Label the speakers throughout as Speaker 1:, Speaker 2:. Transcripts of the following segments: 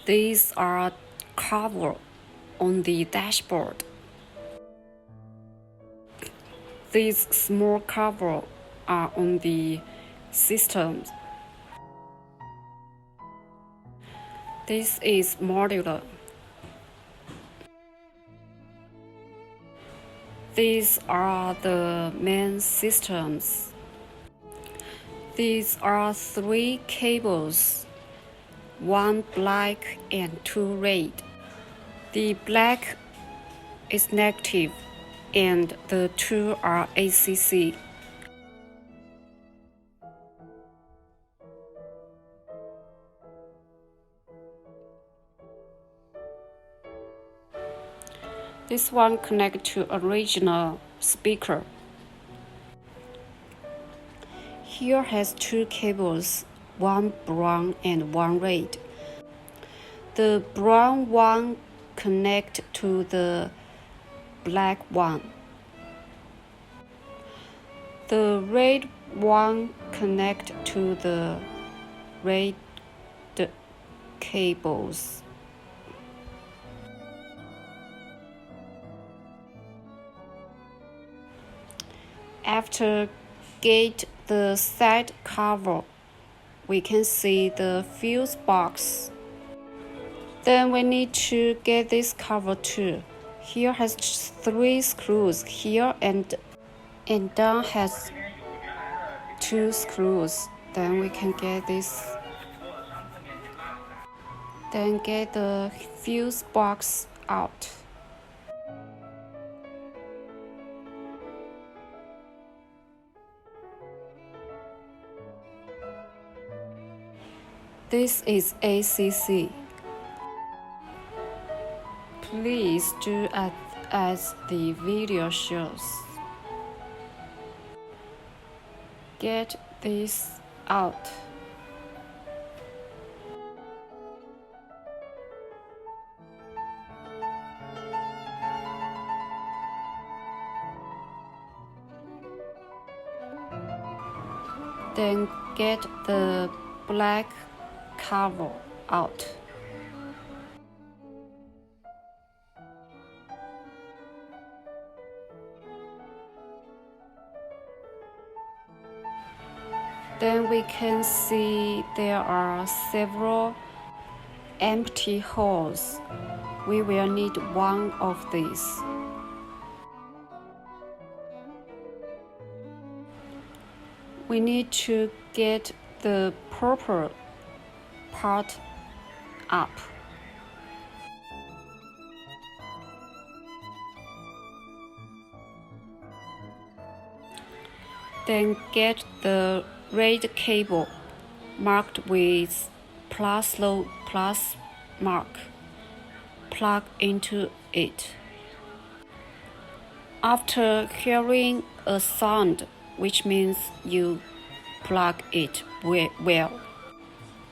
Speaker 1: These are covered on the dashboard. These small covers are on the systems. This is modular. These are the main systems. These are 3 cables, 1 black and 2 red. The black is negative and the 2 are ACC. This one connects to original speaker. Here has 2 cables, 1 brown and 1 red. The brown one connects to the black one. The red one connects to the red cables. After get the side cover, we can see the fuse box. Then we need to get this cover too. Here has 3 screws here and down has 2 screws. Then we can get this. Then get the fuse box out. This is ACC. Please do as the video shows. Get this out. Then get the black cover out. Then we can see there are several empty holes. We will need one of these. We need to get the purple part up. Then get the red cable marked with plus mark. Plug into it. After hearing a sound, which means you plug it well,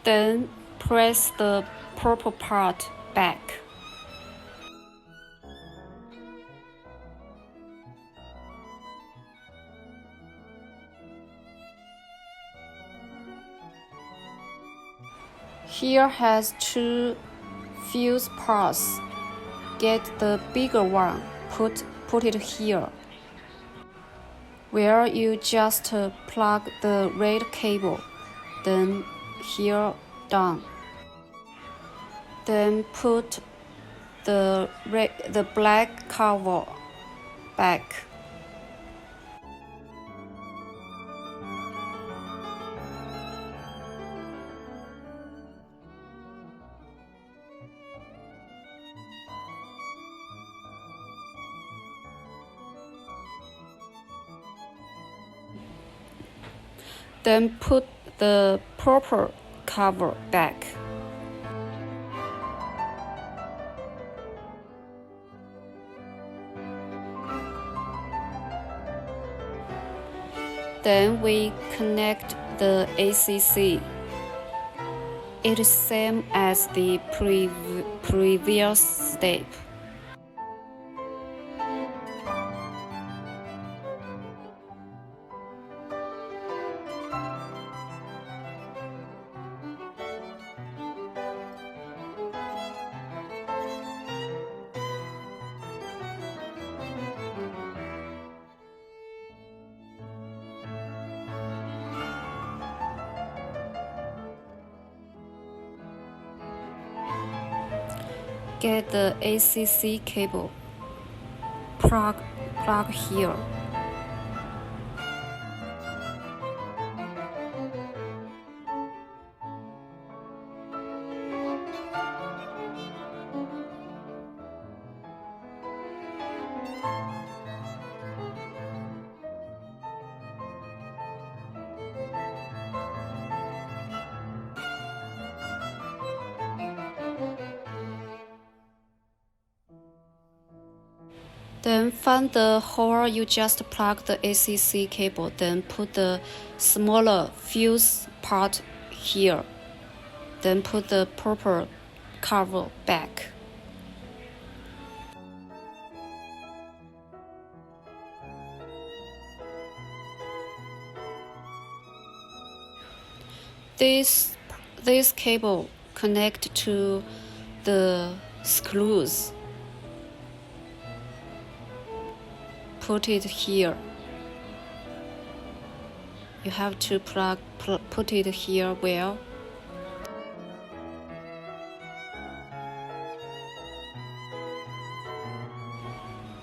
Speaker 1: then press the purple part back. Here has 2 fuse parts. Get the bigger one, put it here, where you just plug the red cable, then here down. Then put the black cover back. Then put the purple cover back. Then we connect the ACC. It is same as the previous step. Get the ACC cable. Plug here. Then find the hole you just plug the ACC cable, then put the smaller fuse part here. Then put the proper cover back. This cable connect to the screws. Put it here. You have to put it here well.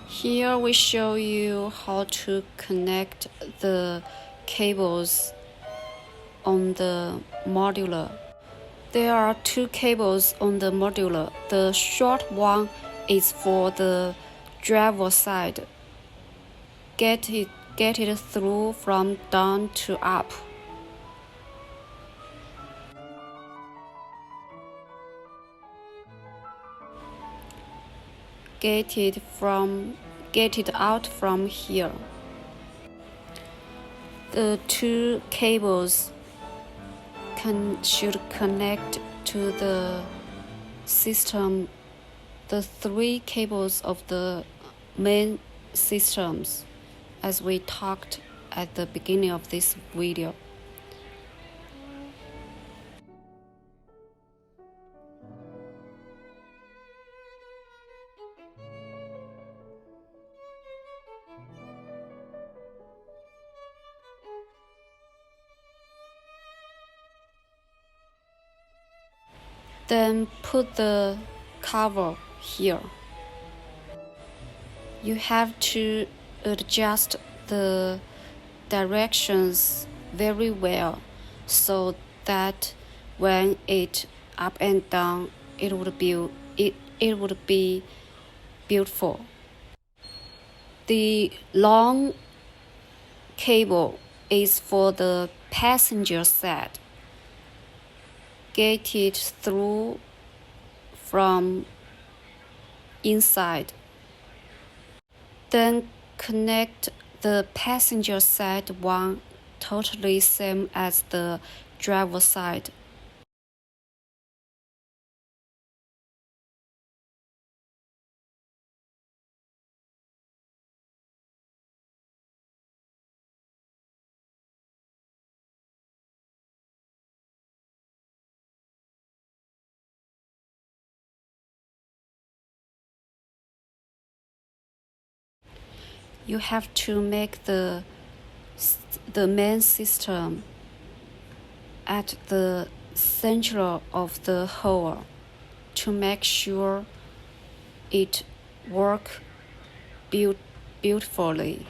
Speaker 1: Here we show you how to connect the cables on the modular. There are two cables on the modular. The short one is for the driver side. Get it through from down to up. Get it out from here. The two cables should connect to the system, the three cables of the main systems, as we talked at the beginning of this video. Then put the cover here. You have to adjust the directions very well so that when it up and down, it would be beautiful. The long cable is for the passenger side. Get it through from inside. Then connect the passenger side one totally same as the driver side. You have to make the main system at the center of the hole to make sure it works beautifully.